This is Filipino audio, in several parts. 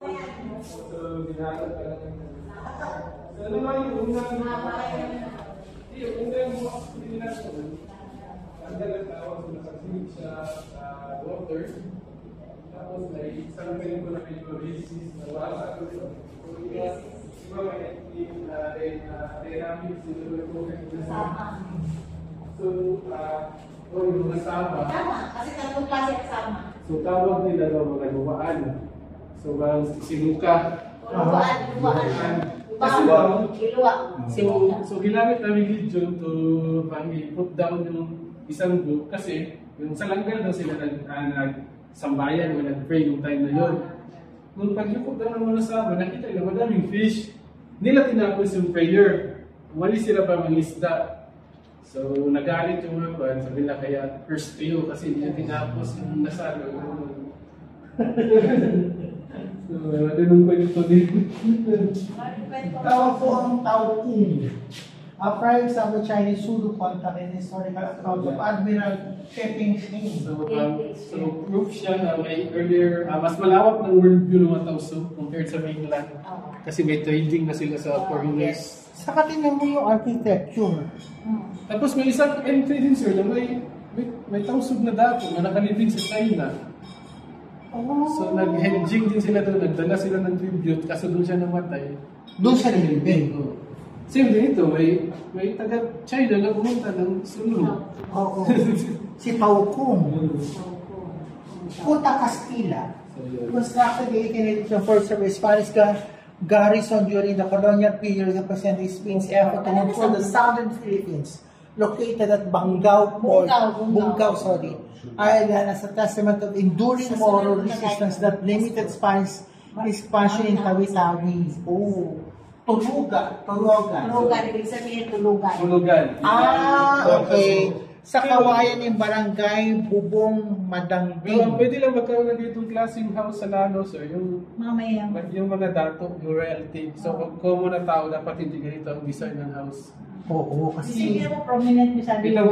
So, ginagawa talaga. So, ano nga yung unang ang dalang tawag sa nakasimit siya sa water. Tapos, isang ko na medyo resist na wala ko ito. Iba may dynamics so, yung mga sama. Tama, kasi tatlong klase kasama. So, tawag nila daw mga lumaan. So, bang sinuka. Luwaan. So, ginamit namin Legion to put down yung isang group kasi yung sa langgal daw sila nagsambayan o nag-pray yung time na yun. Nung pag-put down ng mga sama, nakita nila madaming fish. Nila tinapos yung prayer. Umalis sila pa mga isda. So, nagalit yung mga kwan, sabi nila kaya first kayo kasi hindi tinapos yung nasalo. So, ganun ko ito din. Tawag po ang Tao Kung. Prior sa Chinese Zulu contact and historical account of Admiral Peping Shing. So, proof siya na may earlier, mas malawak ng worldview ng mga Tauso compared sa mainland. Kasi may trading na sila sa foreigners. Saka tingnan mo yung architecture. Tapos may isang entry din sir na may Tausog na dato na nakalibing sa China. So nag-hedging din sila doon, nagdala sila ng tribute kasi doon siya namatay. Doon siya nilibing. Same din ito, may taga-China na pumunta ng Sulu. Oo. Si Tao Kung. Punta Castilla. Constructed in 1884 for the Spanish garrison during the colonial period representing Spain's effort to control the southern Philippines, located at Bungao Island as a testament of enduring moral resistance that limited Spanish expansion in Tawi-Tawi. Tulugan, ibig sabihin tulugan. Okay. Sa kawayan ng barangay Bubong Madangding. Pwede lang magkaroon ng ditong klaseng house sa Lano, sir. Yung mga dato, yung royalty. So, kung na tao, dapat hindi ganito ang design ng house. Oo, kasi... Hindi mo prominent mo sabi Ito,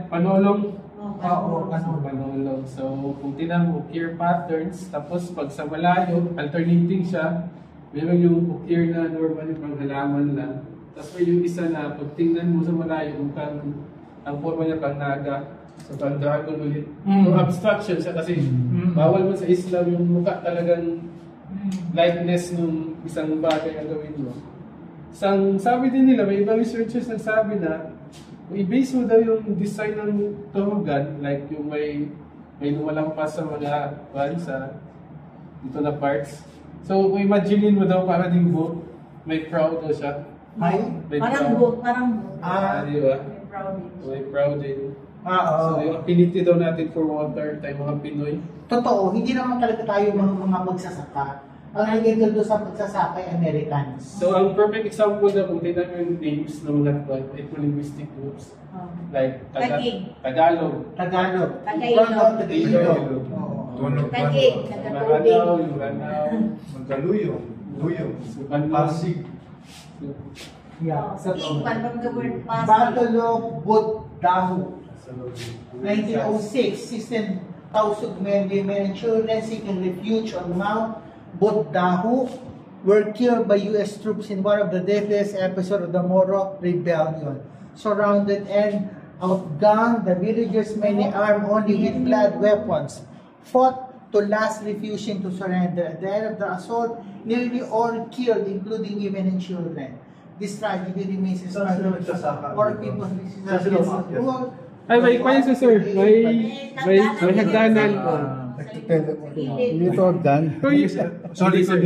panolong. Oo, panolong. So, kung tinan mo, ukir patterns, tapos pag sa malayo, alternating siya, meron yung ukir na normal yung panghalaman lang. Tapos may yung isa na, pag tingnan mo sa malayo, ang forma niya pang naga, so pang dragon ulit. So, abstraction siya kasi bawal mo sa Islam yung mukha talagang likeness nung isang bagay na gawin mo. Sabi din nila, may ibang researchers nagsabi na kung i-base mo daw yung design ng turugan, like yung may lumalampas sa mga sa dito na parts. So kung imagine mo daw para ding boat, may prow daw siya. Parang boat. Di ba? May prow din. So yung affinity daw natin for water, tayo mga Pinoy. Totoo, hindi naman talaga tayo mga magsasaka. Ang nagigil doon sa pagsasaka ay Americans. So, ang perfect example na kung tignan mo yung names ng mga ethno-linguistic groups, like Tagalog. Tagalog. Tagig. Magaluyo. Pasig. Yeah. Tagig, from the word Pasig. Battle of Buddahu. 1906, 16,000 men, women, and children seeking refuge on Mount Buddahu were killed by U.S. troops in one of the deadliest episodes of the Moro Rebellion. Surrounded and outgunned, the villagers, many armed only with blood weapons, fought to last, refusing to surrender. At the end of the assault, nearly all killed, including women and children. This tragedy remains a for people Ay, may kwento sir. May hagdanan. Dito hagdan. Sorry sir.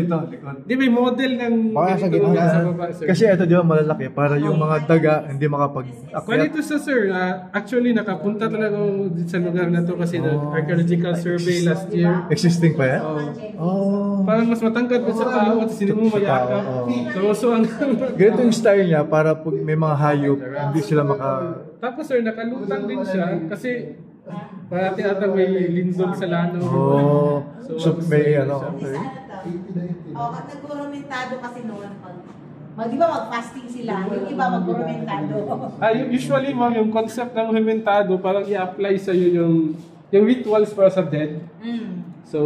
Di may model ng sa baba, sir. Kasi ito di ba malalaki para yung mga daga hindi makapag-akyat. Kwento sa sir, actually nakapunta talaga ako sa lugar na to kasi archaeological survey last year. Existing pa yan? Parang mas matangkad pa sa tao at hindi mo mayakap. So ang ganito yung style niya para pag may mga hayop, hindi sila maka... Tapos sir, nakalutang din siya kasi para tinatang may lindol sa Lano. So may ano. At nagrumentado kasi noon. Di ba mag-fasting sila? Yung iba mag-rumentado. Usually ma'am, yung concept ng rumentado parang i-apply sa iyo yung rituals para sa dead. So So,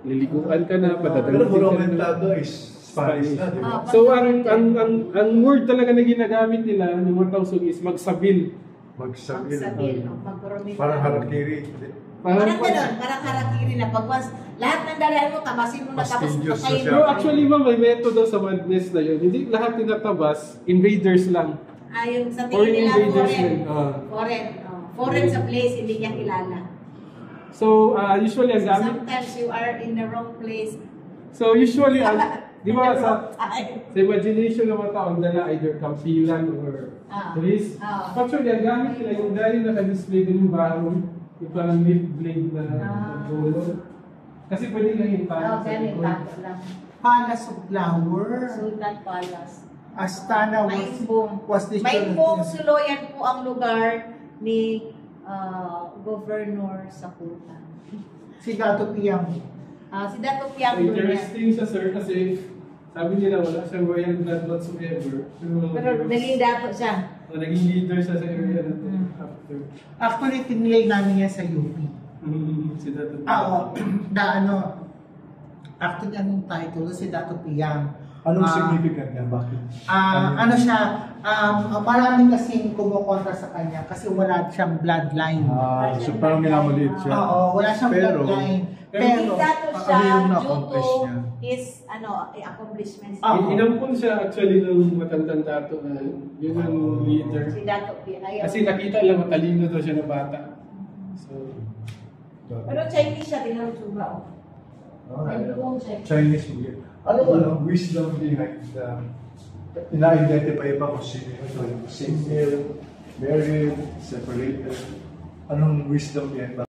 liliguan ka na, Pero padadamitin ka na. monumentado is Spanish na, di ba? So, ang word talaga na ginagamit nila ng mga Tausug is magsabil. Magsabil. Magsabil, magkurumitado. Parang harakiri. Parang gano'n, parang harakiri na pag once, lahat ng dalaan mo, tabasin mo na tapos Fastidious na patayin siya. mo. Pero actually ma'am, may metodo sa madness na yun. Hindi lahat tinatabas, invaders lang. Yung sa Foreign tingin nila, invaders foreign. yun. Foreign. Foreign sa place, hindi niya kilala. So, usually ang gamit. Sometimes you are in the wrong place. So, usually, di ba In the sa wrong time. imagination ng mga tao, ang dala either kampilan or trees. Actually, ang gamit nila, yung dahil naka-display din yung barong, yung parang lift blade na dulo. Kasi pwede lang yung tayo sa Ganun, likod. tato lang. Palace of Flower. Sultan Palace. Astana was the Maimbong Suloyan po ang lugar ni Governor Sakuta. Si Gato Piang. Si Dato So, Piang doon yan. interesting siya, sir, kasi sabi nila wala siyang royal blood whatsoever. Pero naging dato siya. Naging leader siya sa area na to after. Actually, tinilay namin yan sa UP. Si Dato. Oo. Actually, anong title? Si Dato Piang. Anong significant niya? Bakit? Ano siya, marami kasing kumukontra sa kanya kasi wala siyang bloodline. So parang minamaliit siya. Oo, wala siyang Pero, bloodline. Naging Pero, dato ano siya yung due na-accomplish to niya? his accomplishments. Inampun siya actually ng matandang dato na yun ang leader. Si Dato Piang. Ayaw. Kasi nakita lang matalino daw siya na bata. So, Pero Chinese siya, tingnan mo tsura. Maimbong siya. Chinese weird. Ano wisdom behind ina-identify ba kung sino ito? Single, married, separated? Anong wisdom behind